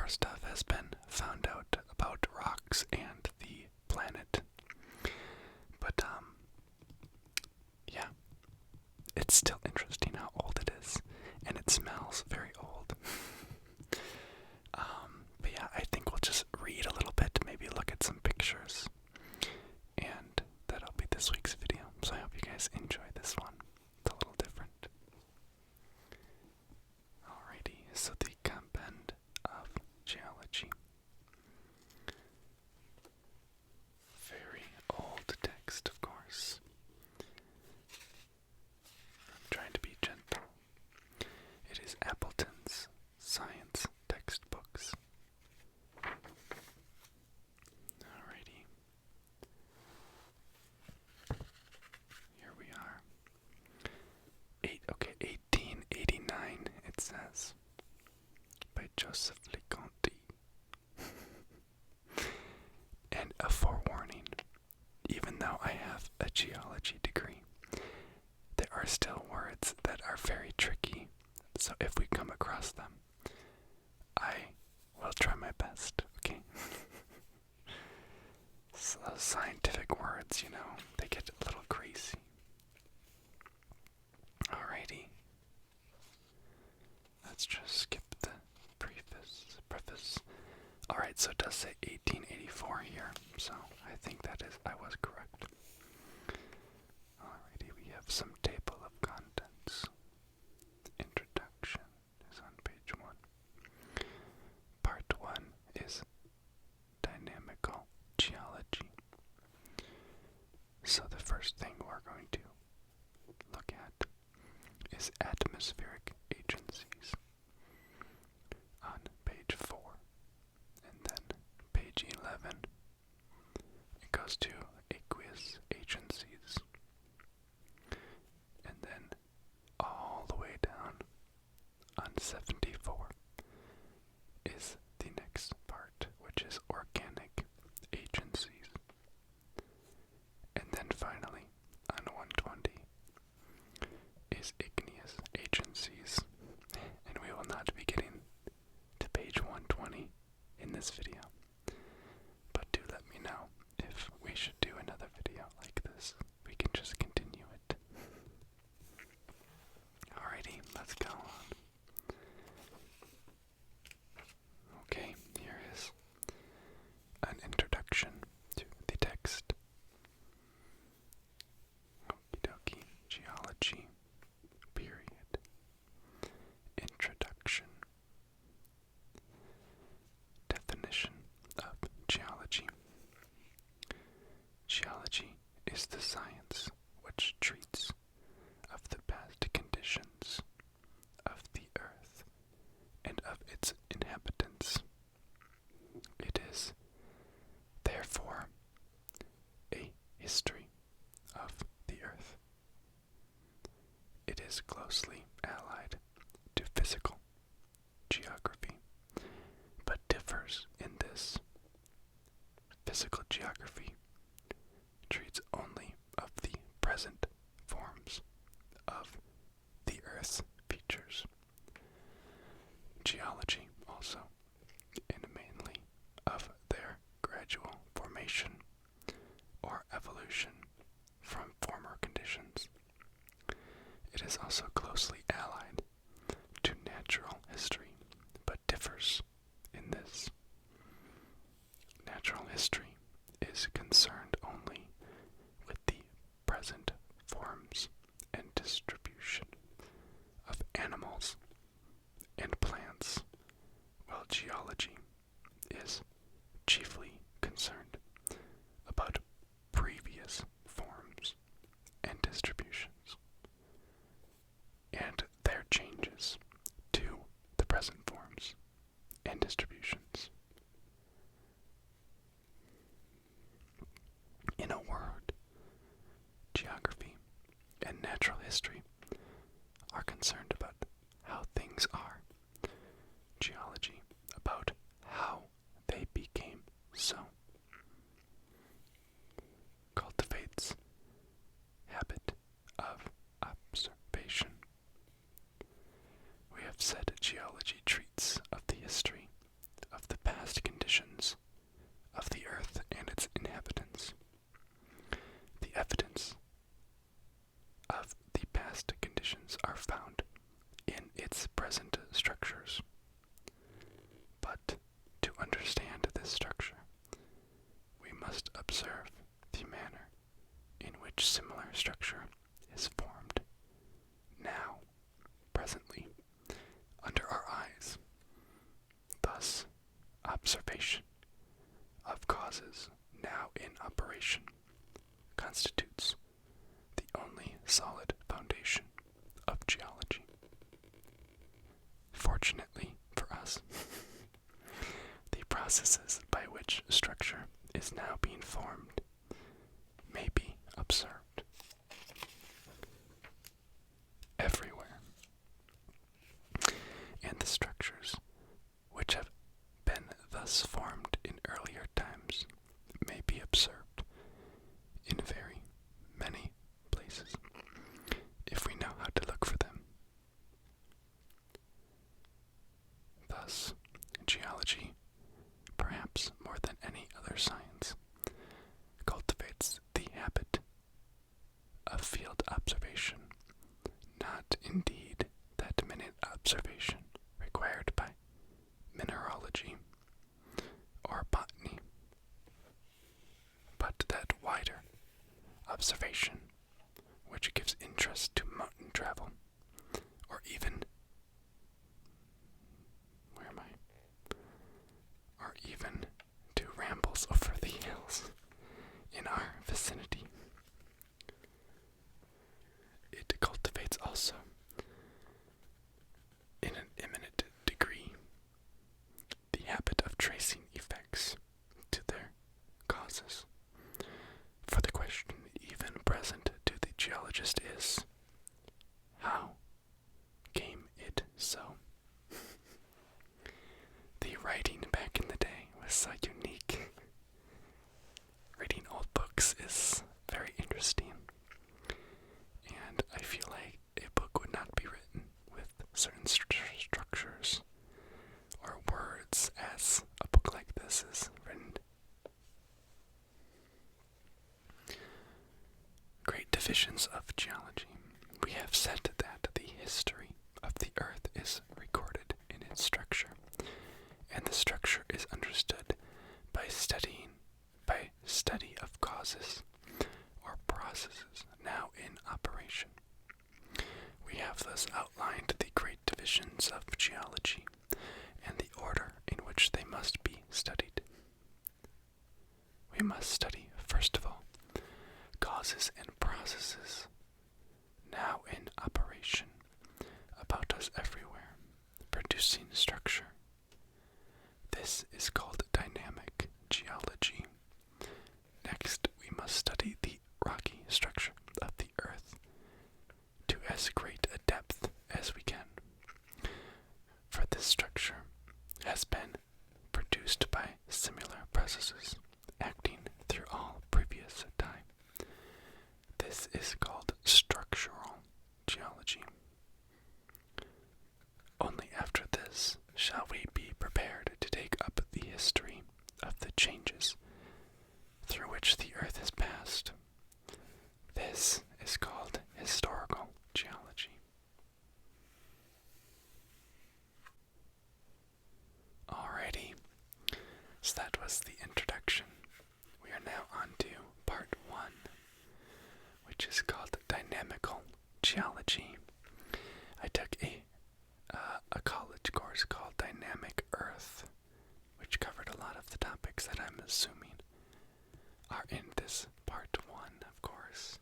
more stuff has been found out about rocks and the planet. But, yeah, it's still interesting how old it is, and it smells very old. But yeah, I think we'll just read a little bit, maybe look at some pictures, and that'll be this week's video. So I hope you guys enjoy this one. It's a little different. Alrighty, so the Compend of Geology. Very old text, of course. I'm trying to be gentle. It is Appleton's Science Textbooks. Alrighty. Here we are. 1889, it says, by Joseph Leconte. And a forewarning, even though I have a geology degree, there are still words that are very tricky, so if we come across them, I will try my best, okay? So those scientific words, you know, they get a little crazy. Alrighty. Let's just skip the preface. Alright, so it does say 1884 here, so I think I was correct. Alrighty, we have some table of contents. Introduction is on page 1. Part 1 is Dynamical Geology. So the first thing we're going to look at is atmospheric agencies on page 4. And then page 11, it goes to aqueous agencies. And then all the way down on 74 is the next part, which is organic agencies. And then finally, on 120, is igneous agencies. And we will not be getting to page 120 in this video. But do let me know if we should do another video like this. We can just continue it. Alrighty, let's go on. Okay, here is an introduction to the text. Okie dokie, geology, period. Introduction. Definition of geology. Geology is the science which treats of the past conditions of the earth and of its inhabitants. It is, therefore, a history of the earth. It is closely allied to physical geography, but differs in this. Physical geography treats only of the present forms of the Earth's features. Geology also, and mainly of their gradual formation or evolution from former conditions. It is also closely allied to natural history, but differs in this. Natural history is concerned only with the present forms and distribution of animals and plants, while geology is chiefly concerned about previous forms and distributions, and their changes to the present forms and distributions. In a word, geography and natural history are concerned about how things are. Geology about how they became so. Cultivates habit of observation. We have said geology treats of the history of observation of causes now in operation constitutes the only solid foundation of geology. Fortunately for us, the processes by which structure is now being formed may be observed everywhere, and the structures which have been thus formed in earlier times may be observed in very many places if we know how to look for them. Thus, geology, perhaps more than any other science, cultivates the habit of field observation, not indeed that minute observation required by mineralogy or botany, but that wider observation which gives interest to mountain travel, or even to rambles over the hills in our vicinity. It cultivates also, in an eminent degree, the habit of tracing effects to their causes. For the question even present to the geologist is, how came it so? The writing back in the day was so unique. Reading old books is very interesting, and I feel like a book would not be written with certain structures or words as a book like this is written. Great divisions of geology. We have said that the history of the earth is recorded in its structure, and the structure is understood by study of causes or processes now in operation. We have thus outlined the great divisions of geology and the order in which they must be studied. We must study, first of all, causes and processes now in operation about us everywhere, producing structure. This is called dynamic geology. Next, we must study the rocky structure of the earth to as great a depth as we can, for this structure has been produced by similar processes acting through all previous time. This is called structural geology. Only after this shall we be prepared to take up the history of the changes through which the earth has passed. This is called historical geology. Alrighty, so that was the introduction. We are now on to part 1, which is called Dynamical Geology. I took a college course called Dynamic Earth, which covered a lot of the topics that I'm assuming are in this part 1, of course.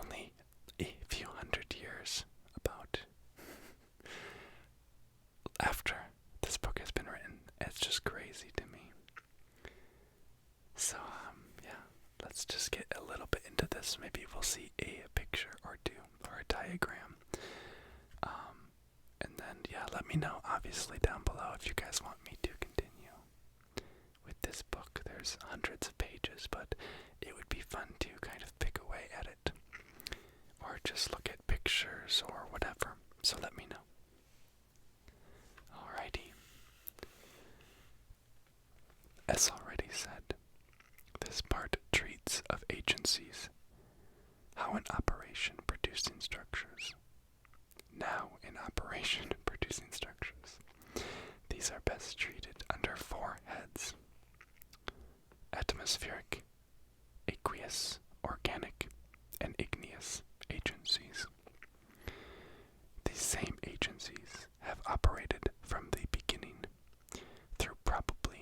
Only a few hundred years about after this book has been written. It's just crazy to me. So, yeah, let's just get a little bit into this. Maybe we'll see a picture or two, or a diagram. And then, yeah, let me know, obviously, down below if you guys want me to continue with this book. There's hundreds of pages, but it would be fun to kind of pick away at it, or just look at pictures or whatever. So let me know. Alrighty. As already said, this part treats of agencies, how in operation producing structures, now in operation producing structures. These are best treated under 4 heads: atmospheric, aqueous, organic, and igneous agencies. These same agencies have operated from the beginning through probably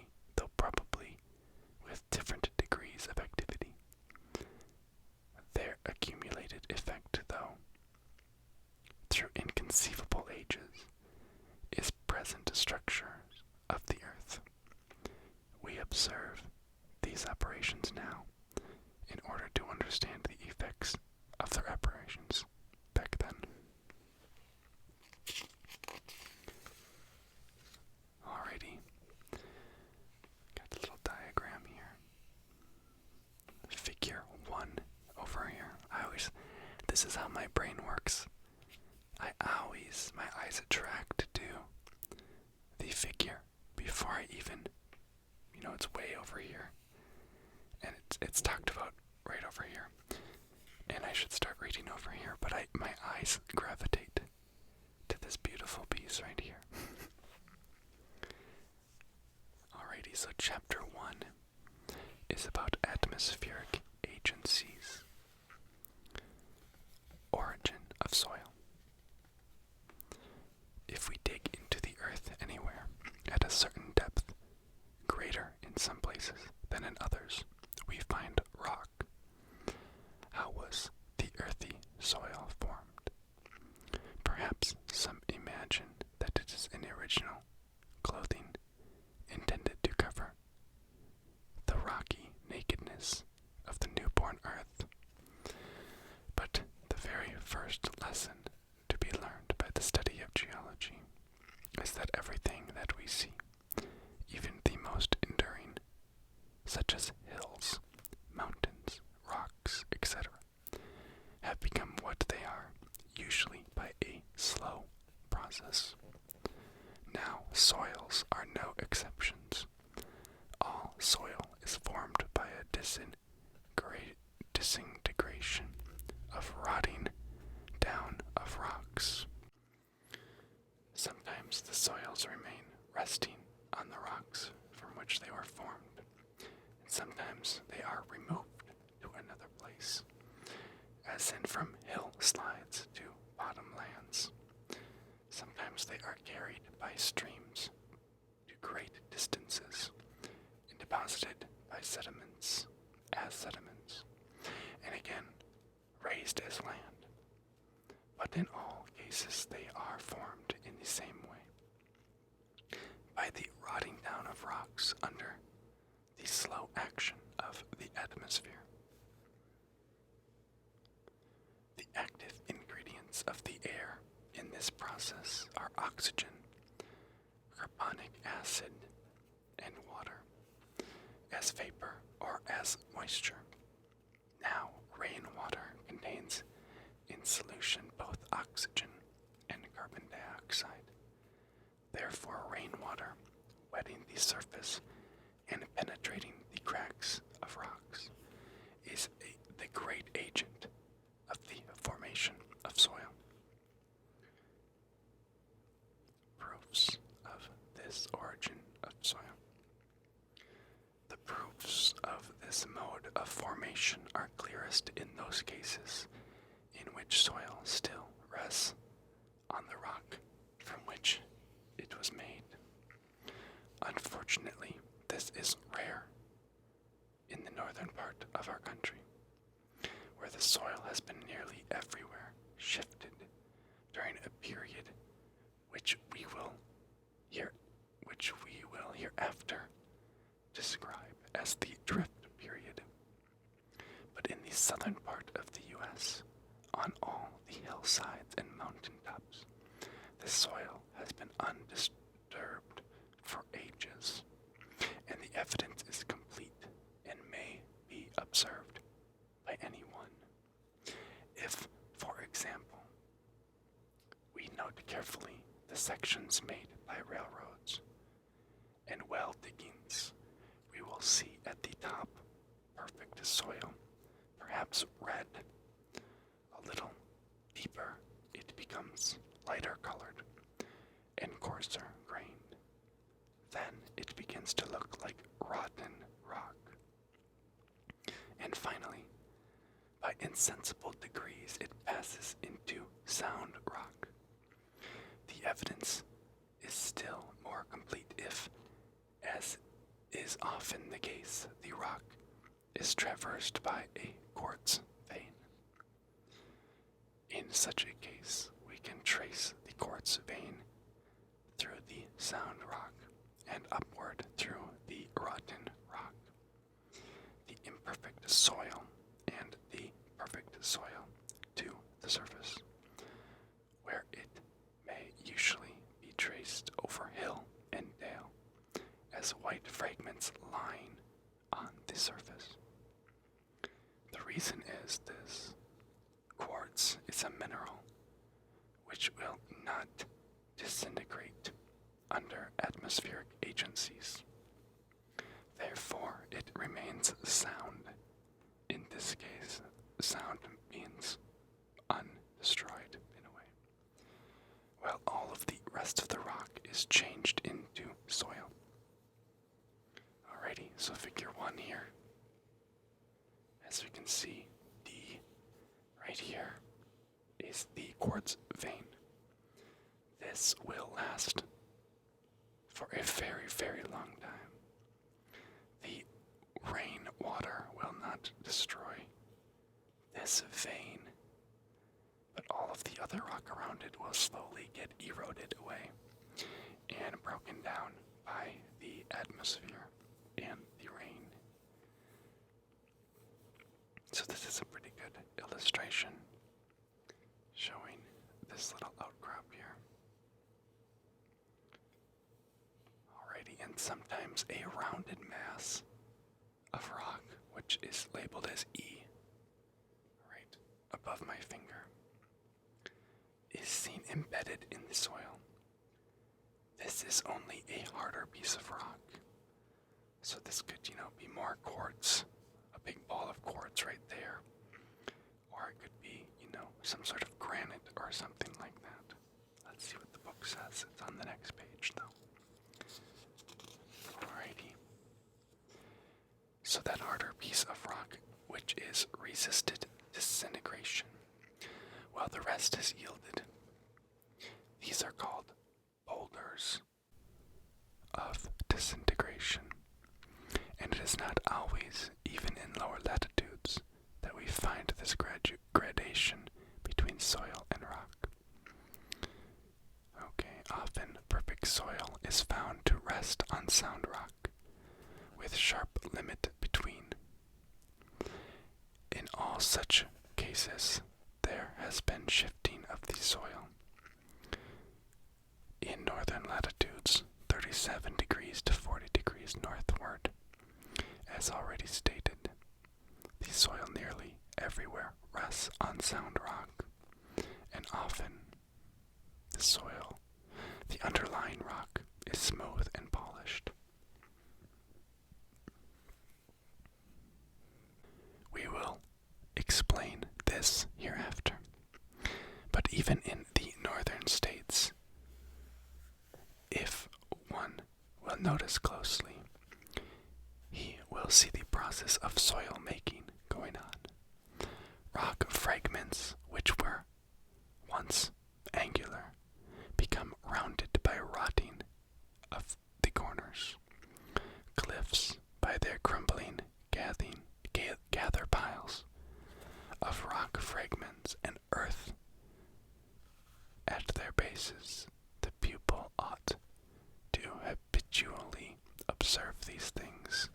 before I even, it's way over here. And it's talked about right over here. And I should start reading over here, but my eyes gravitate to this beautiful piece right here. Alrighty, so chapter 1 is about atmospheric agencies. Origin of soil. If we dig into the earth anywhere at a certain depth, greater in some places than in others, we find rock. How was the earthy soil formed? Perhaps some imagine that it is an original clothing intended to cover the rocky nakedness of the newborn earth. But the very first lesson to be learned by the study of geology is that everything that we see, even the most enduring, such as hills, mountains, rocks, etc., have become what they are, usually by a slow process. Now, soils are no exceptions. All soil is formed by a disintegration of rotting down of rocks. Sometimes the soils remain resting on the rocks from which they were formed, and sometimes they are removed to another place, as in from hill slides to bottomlands. Sometimes they are carried by streams to great distances and deposited by sediments, and again raised as land. But in all cases they are formed in the same way, by the rotting down of rocks under the slow action of the atmosphere. The active ingredients of the air in this process are oxygen, carbonic acid, and water, as vapor or as moisture. Now, rainwater contains in solution both oxygen and carbon dioxide. Therefore, rainwater, wetting the surface and penetrating the cracks of rocks, is the great agent of the formation of soil. Proofs of this origin of soil. The proofs of this mode of formation are clearest in those cases in which soil still rests on the rock from which it was made. Unfortunately, this is rare in the northern part of our country, where the soil has been nearly everywhere shifted during a period which we will hereafter describe as the drift period. But in the southern part of the U.S., on all the hillsides and mountaintops, the soil has been undisturbed for ages, and the evidence is complete and may be observed by anyone. If, for example, we note carefully the sections made by railroads and well diggings, we will see at the top perfect soil, perhaps red. A little deeper, it becomes lighter colored and coarser grained. Then it begins to look like rotten rock. And finally, by insensible degrees, it passes into sound rock. The evidence is still more complete if, as is often the case, the rock is traversed by a quartz vein. In such a case, we can trace the quartz vein through the sound rock and upward through the rotten rock. The imperfect soil and the perfect soil to the surface, where it may usually be traced over hill and dale as white fragments lying on the surface. The reason is this: quartz is a mineral which will not disintegrate under atmospheric agencies. Therefore, it remains sound. In this case, sound means undestroyed in a way. Well, all of the rest of the rock is changed into soil. Alrighty, so figure 1 here. As we can see, right here is the quartz vein. This will last for a very, very long time. The rain water will not destroy this vein, but all of the other rock around it will slowly get eroded away and broken down by the atmosphere and the rain. So this is a pretty good illustration showing this little outcrop here. Alrighty, and sometimes a rounded mass of rock, which is labeled as E, right above my finger, is seen embedded in the soil. This is only a harder piece of rock. So this could, be more quartz, a big ball of quartz right there. Or it could be, some sort of granite or something like that. Let's see what the book says. It's on the next page, though. Alrighty. So that harder piece of rock, which is resisted disintegration, while the rest is yielded. These are called boulders of disintegration. And it is not always, even in lower latitudes, that we find this gradation between soil and rock. Okay, often perfect soil is found to rest on sound rock, with sharp limit between. In all such cases, there has been shifting of the soil. In northern latitudes, 37 degrees to 40 degrees northward, as already stated, the soil nearly everywhere rests on sound rock, and often the underlying rock, is smooth and polished. We will explain this hereafter, but even in the northern states, if one will notice closely, he will see the process of soil making going on. Rock fragments, which were once angular, become rounded by rotting of the corners. Cliffs, by their crumbling, gather piles of rock fragments and earth at their bases. The pupil ought to habitually observe these things,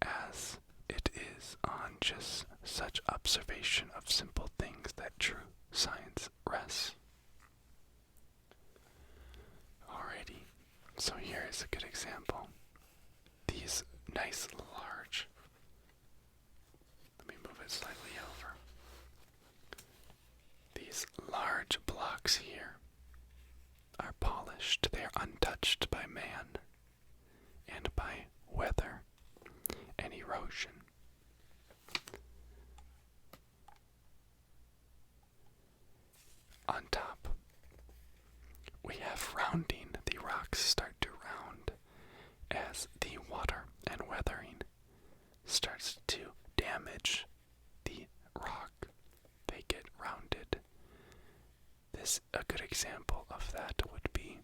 as it is on just such observation of simple things that true science rests. Alrighty, so here is a good example. These nice large, let me move it slightly over. These large blocks here are polished. They are untouched by man and by weather and erosion. On top, we have rounding. The rocks start to round as the water and weathering starts to damage the rock. They get rounded. A good example of that would be,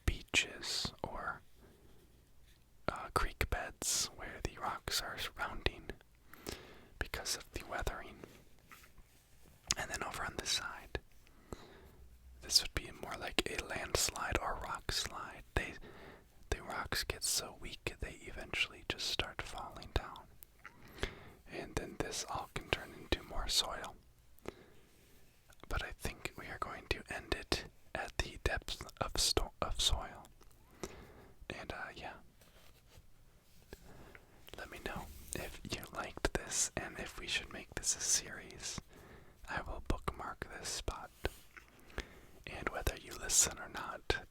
beaches or creek beds where the rocks are rounding because of the weathering. And then over on the side, this would be more like a landslide or rock slide. The rocks get so weak they eventually just start falling down. And then this all can turn into more soil. But I think we are going to end it at the depth of soil. And let me know if you liked this and if we should make this a series. I will bookmark this spot. And whether you listen or not,